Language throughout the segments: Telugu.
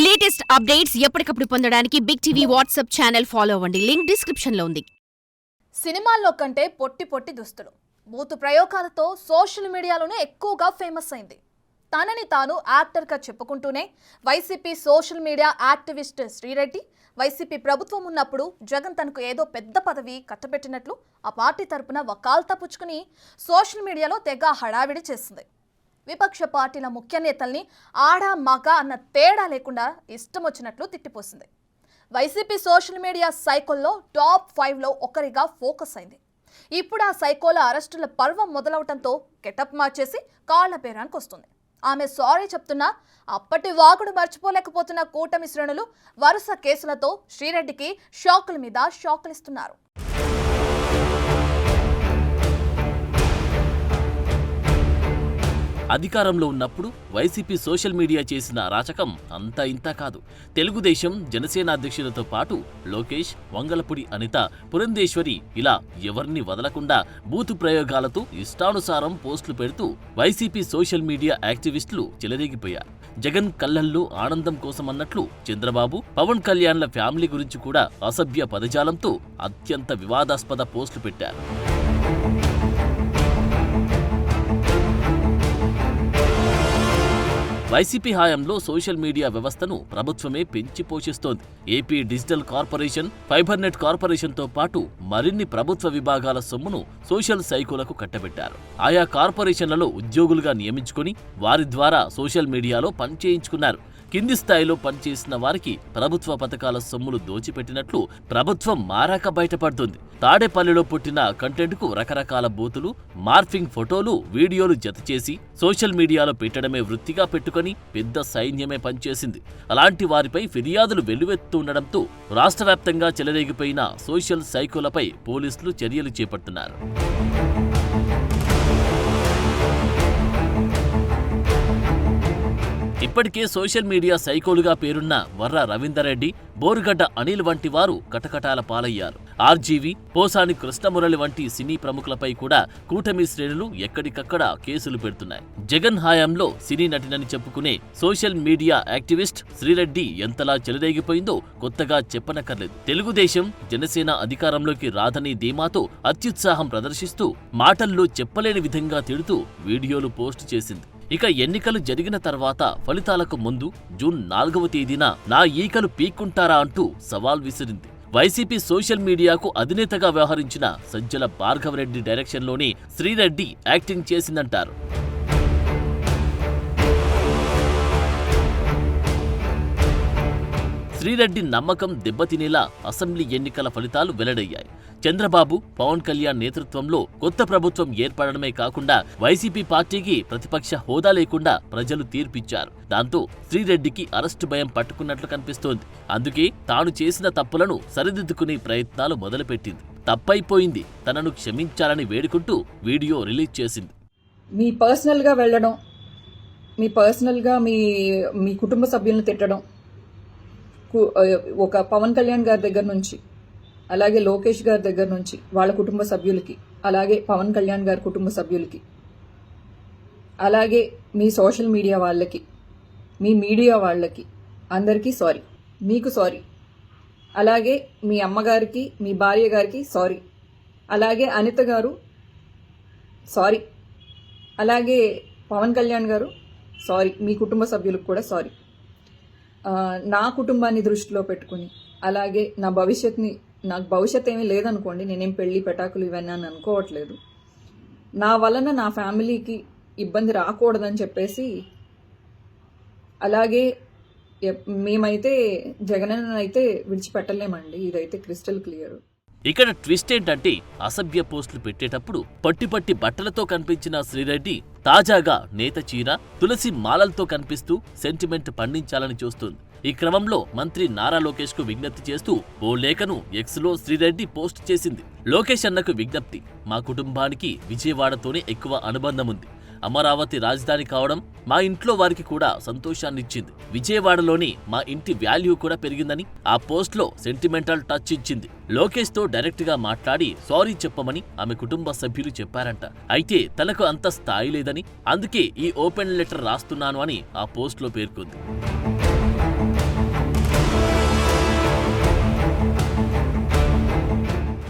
లేటెస్ట్ అప్డేట్స్ ఎప్పటికప్పుడు పొందడానికి big TV WhatsApp channel follow అవ్వండి. లింక్ డిస్క్రిప్షన్ లో ఉంది. సినిమాల్లో కంటే పొట్టి దుస్తులు, బూతు ప్రయోగాలతో సోషల్ మీడియాలోనే ఎక్కువగా ఫేమస్ అయింది. తనని తాను యాక్టర్గా చెప్పుకుంటూనే YCP social media activist Sri Reddy YCP ప్రభుత్వం ఉన్నప్పుడు జగన్ తనకు ఏదో పెద్ద పదవి కట్టబెట్టినట్లు ఆ పార్టీ తరపున వకాల్తా పుచ్చుకుని సోషల్ మీడియాలో తెగ హడావిడి చేసింది. విపక్ష పార్టీల ముఖ్య నేతల్ని ఆడా మగ అన్న తేడా లేకుండా ఇష్టం వచ్చినట్లు తిట్టిపోసింది. వైసీపీ సోషల్ మీడియా సైకోల్లో టాప్ 5లో ఒకరిగా ఫోకస్ అయింది. ఇప్పుడు ఆ సైకోల అరెస్టుల పర్వం మొదలవటంతో గెటప్ మార్చేసి కాళ్ల బేరానికి వస్తుంది. ఆమె సారీ చెప్తున్నా అప్పటి వాగుడు మర్చిపోలేకపోతున్న కూటమి శ్రేణులు వరుస కేసులతో శ్రీరెడ్డికి షాకుల మీద షాకులిస్తున్నారు. అధికారంలో ఉన్నప్పుడు వైసీపీ సోషల్ మీడియా చేసిన అరాచకం అంతా ఇంతా కాదు. తెలుగుదేశం జనసేన అధ్యక్షులతో పాటు లోకేష్, వంగలపూడి అనిత, పురంధేశ్వరి ఇలా ఎవరిని వదలకుండా బూతు ప్రయోగాలతో ఇష్టానుసారం పోస్టులు పెడుతూ వైసీపీ సోషల్ మీడియా యాక్టివిస్టులు చెలరేగిపోయారు. జగన్ కళ్లల్లో ఆనందం కోసమన్నట్లు చంద్రబాబు, పవన్ కళ్యాణ్ల ఫ్యామిలీ గురించి కూడా అసభ్య పదజాలంతో అత్యంత వివాదాస్పద పోస్టులు పెట్టారు. వైసీపీ హయాంలో సోషల్ మీడియా వ్యవస్థను ప్రభుత్వమే పెంచి పోషిస్తోంది. ఏపీ డిజిటల్ కార్పొరేషన్, ఫైబర్నెట్ కార్పొరేషన్తో పాటు మరిన్ని ప్రభుత్వ విభాగాల సొమ్మును సోషల్ సైకోలకు కట్టబెట్టారు. ఆయా కార్పొరేషన్లలో ఉద్యోగులుగా నియమించుకుని వారి ద్వారా సోషల్ మీడియాలో పనిచేయించుకున్నారు. కింది స్థాయిలో పనిచేసిన వారికి ప్రభుత్వ పథకాల సొమ్ములు దోచిపెట్టినట్లు ప్రభుత్వం మారాక బయటపడుతుంది. తాడేపల్లిలో పుట్టిన కంటెంట్కు రకరకాల బూతులు, మార్ఫింగ్ ఫోటోలు, వీడియోలు జతచేసి సోషల్ మీడియాలో పెట్టడమే వృత్తిగా పెట్టుకుని పెద్ద సైన్యమే పనిచేసింది. అలాంటి వారిపై ఫిర్యాదులు వెల్లువెత్తుండడంతో రాష్ట్ర వ్యాప్తంగా చెలరేగిపోయిన సోషల్ సైకోలపై పోలీసులు చర్యలు చేపడుతున్నారు. ఇప్పటికే సోషల్ మీడియా సైకోలుగా పేరున్న వర్ర రవీందర్ రెడ్డి, బోరుగడ్డ అనిల్ వంటి వారు కటకటాల పాలయ్యారు. ఆర్జీవి, పోసాని కృష్ణమురళి వంటి సినీ ప్రముఖులపై కూడా కూటమి శ్రేణులు ఎక్కడికక్కడ కేసులు పెడుతున్నాయి. జగన్ హయాంలో సినీ నటినని చెప్పుకునే సోషల్ మీడియా యాక్టివిస్ట్ శ్రీరెడ్డి ఎంతలా చెలరేగిపోయిందో కొత్తగా చెప్పనక్కర్లేదు. తెలుగుదేశం, జనసేన అధికారంలోకి రాదని ధీమాతో అత్యుత్సాహం ప్రదర్శిస్తూ మాటల్లో చెప్పలేని విధంగా తిడుతూ వీడియోలు పోస్టు చేసింది. ఇక ఎన్నికలు జరిగిన తర్వాత ఫలితాలకు ముందు జూన్ 4వ తేదీన నా ఈకలు పీక్కుంటారా అంటూ సవాల్ విసిరింది. వైసీపీ సోషల్ మీడియాకు అధినేతగా వ్యవహరించిన సజ్జల భార్గవరెడ్డి డైరెక్షన్లోనే శ్రీరెడ్డి యాక్టింగ్ చేసిందంటారు. శ్రీరెడ్డి నమ్మకం దెబ్బతినేలా అసెంబ్లీ ఎన్నికల ఫలితాలు వెల్లడయ్యాయి. చంద్రబాబు, పవన్ కళ్యాణ్ నేతృత్వంలో కొత్త ప్రభుత్వం ఏర్పడడమే కాకుండా వైసీపీ పార్టీకి ప్రతిపక్ష హోదా లేకుండా ప్రజలు తీర్పిచ్చారు. దాంతో శ్రీరెడ్డికి అరెస్టు భయం పట్టుకున్నట్లు కనిపిస్తోంది. అందుకే తాను చేసిన తప్పులను సరిదిద్దుకునే ప్రయత్నాలు మొదలుపెట్టింది. తప్పైపోయింది, తనను క్షమించాలని వేడుకుంటూ వీడియో రిలీజ్ చేసింది. మీ పర్సనల్గా వెళ్ళడం, మీ పర్సనల్గా మీ కుటుంబ సభ్యులను తిట్టడం, ఒక పవన్ కళ్యాణ్ గారి దగ్గర నుంచి, అలాగే లోకేష్ గారి దగ్గర నుంచి వాళ్ళ కుటుంబ సభ్యులకి, అలాగే పవన్ కళ్యాణ్ గారి కుటుంబ సభ్యులకి, అలాగే మీ సోషల్ మీడియా వాళ్ళకి, మీ మీడియా వాళ్ళకి అందరికీ సారీ. మీకు సారీ. అలాగే మీ అమ్మగారికి, మీ భార్య గారికి సారీ. అలాగే అనిత గారు సారీ. అలాగే పవన్ కళ్యాణ్ గారు సారీ. మీ కుటుంబ సభ్యులకు కూడా సారీ. నా కుటుంబాన్ని దృష్టిలో పెట్టుకుని, అలాగే నాకు భవిష్యత్ ఏమీ లేదనుకోండి, నేనేం పెళ్లి పెటాకులు ఇవన్నీ అని అనుకోవట్లేదు. నా వలన నా ఫ్యామిలీకి ఇబ్బంది రాకూడదని చెప్పేసి, అలాగే మేమైతే జగనన్న అయితే విడిచిపెట్టలేమండి. ఇదైతే క్రిస్టల్ క్లియర్. ఇక్కడ ట్విస్ట్ ఏంటంటే అసభ్య పోస్టులు పెట్టేటప్పుడు పట్టి బట్టలతో కనిపించిన శ్రీరెడ్డి తాజాగా నేత చీర, తులసి మాలలతో కనిపిస్తూ సెంటిమెంట్ పండించాలని చూస్తుంది. ఈ క్రమంలో మంత్రి నారా లోకేష్ కు విజ్ఞప్తి చేస్తూ ఓ లేఖను ఎక్స్లో శ్రీరెడ్డి పోస్ట్ చేసింది. లోకేష్ అన్నకు విజ్ఞప్తి: మా కుటుంబానికి విజయవాడతోనే ఎక్కువ అనుబంధం ఉంది. అమరావతి రాజధాని కావడం మా ఇంట్లో వారికి కూడా సంతోషాన్నిచ్చింది. విజయవాడలోని మా ఇంటి వాల్యూ కూడా పెరిగిందని ఆ పోస్ట్లో సెంటిమెంటల్ టచ్ ఇచ్చింది. లోకేష్ తో డైరెక్ట్ గా మాట్లాడి సారీ చెప్పమని ఆమె కుటుంబ సభ్యులు చెప్పారంట. అయితే తనకు అంత స్థాయి లేదని, అందుకే ఈ ఓపెన్ లెటర్ రాస్తున్నాను అని ఆ పోస్ట్లో పేర్కొంది.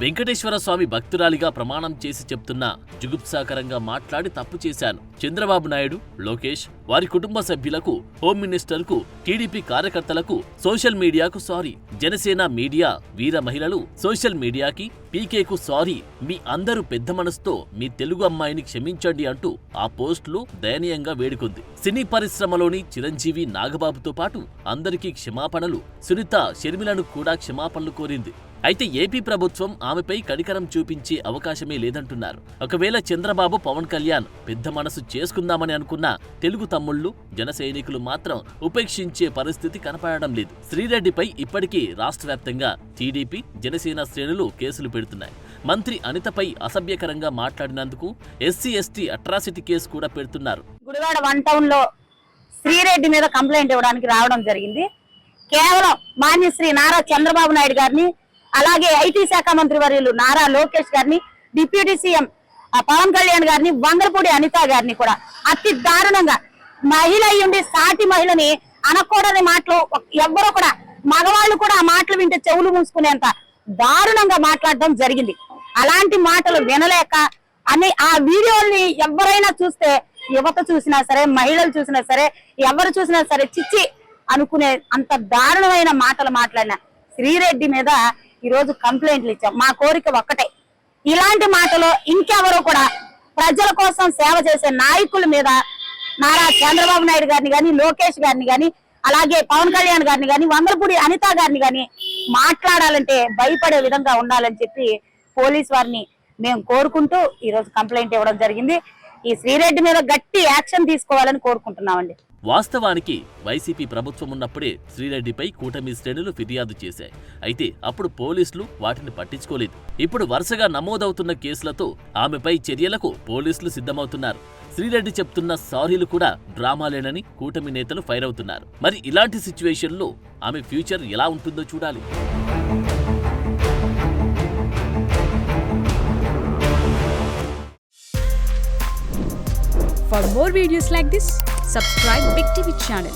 వెంకటేశ్వర స్వామి భక్తురాలిగా ప్రమాణం చేసి చెప్తున్నా జుగుప్సాకరంగా మాట్లాడి తప్పు చేశాను. చంద్రబాబు నాయుడు, లోకేష్, వారి కుటుంబ సభ్యులకు, హోమ్ మినిస్టర్కు, టీడీపీ కార్యకర్తలకు, సోషల్ మీడియాకు సారీ. జనసేన మీడియా వీర మహిళలు సోషల్ మీడియాకి, పీకేకు సారీ. మీ అందరూ పెద్ద మనసుతో మీ తెలుగు అమ్మాయిని క్షమించండి అంటూ ఆ పోస్టులు దయనీయంగా వేడుకుంది. సినీ పరిశ్రమలోని చిరంజీవి, నాగబాబుతో పాటు అందరికీ క్షమాపణలు, సునీత, షర్మిలను కూడా క్షమాపణలు కోరింది. అయితే ఏపీ ప్రభుత్వం ఆమెపై కనికరం చూపించే అవకాశమే లేదంటున్నారు. ఒకవేళ చంద్రబాబు, పవన్ కళ్యాణ్ పెద్ద మనసు చేసుకుందామని అనుకున్న తెలుగు తమ్ముళ్లు, జన సైనికులు మాత్రం ఉపేక్షించే పరిస్థితి కనపడడం లేదు. శ్రీరెడ్డిపై ఇప్పటికీ రాష్ట్ర వ్యాప్తంగా టీడీపీ, జనసేన శ్రేణులు కేసులు పెడుతున్నాయి. మంత్రి అనితపై అసభ్యకరంగా మాట్లాడినందుకు ఎస్సీ, ఎస్టీ అట్రాసిటీ కేసు కూడా పెడుతున్నారు. గుడివాడ 1 టౌన్ లో శ్రీరెడ్డి మీద కంప్లైంట్ ఇవ్వడానికి రావడం జరిగింది. కేవలం మాన్యశ్రీ నారా చంద్రబాబు నాయుడు గారిని, అలాగే ఐటీ శాఖ మంత్రి వర్యులు నారా లోకేష్ గారిని, డిప్యూటీ సీఎం పవన్ కళ్యాణ్ గారిని, వంగలపూడి అనిత గారిని కూడా అతి దారుణంగా, మహిళ అయ్యుండి సాటి మహిళని అనకూడని మాటలు ఎవ్వరూ కూడా, మగవాళ్ళు కూడా ఆ మాటలు వింటే చెవులు మూసుకునేంత దారుణంగా మాట్లాడడం జరిగింది. అలాంటి మాటలు వినలేక అని ఆ వీడియోల్ని ఎవరైనా చూస్తే, యువత చూసినా సరే, మహిళలు చూసినా సరే, ఎవరు చూసినా సరే చిచ్చి అనుకునే అంత దారుణమైన మాటలు మాట్లాడిన శ్రీరెడ్డి మీద ఈరోజు కంప్లైంట్లు ఇచ్చాం. మా కోరిక ఒక్కటే, ఇలాంటి మాటలు ఇంకెవరో కూడా ప్రజల కోసం సేవ చేసే నాయకుల మీద, నారా చంద్రబాబు నాయుడు గారిని గాని, లోకేష్ గారిని గాని, అలాగే పవన్ కళ్యాణ్ గారిని గాని, వంగలపూడి అనిత గారిని గాని మాట్లాడాలంటే భయపడే విధంగా ఉండాలని చెప్పి పోలీస్ వారిని మేము కోరుకుంటూ ఈరోజు కంప్లైంట్ ఇవ్వడం జరిగింది. ఈ శ్రీరెడ్డి మీద గట్టి యాక్షన్ తీసుకోవాలని కోరుకుంటున్నామండి. వాస్తవానికి వైసీపీ ప్రభుత్వం ఉన్నప్పుడే శ్రీరెడ్డిపై కూటమి శ్రేణులు ఫిర్యాదు చేశాయి. అయితే అప్పుడు పోలీసులు వాటిని పట్టించుకోలేదు. ఇప్పుడు వరుసగా నమోదవుతున్న కేసులతో ఆమెపై చర్యలకు పోలీసులు సిద్ధమవుతున్నారు. శ్రీరెడ్డి చెప్తున్న సారీలు కూడా డ్రామాలేనని కూటమి నేతలు ఫైర్ అవుతున్నారు. మరి ఇలాంటి సిచ్యువేషన్లో ఆమె ఫ్యూచర్ ఎలా ఉంటుందో చూడాలి. For more videos like this, subscribe Big TV channel.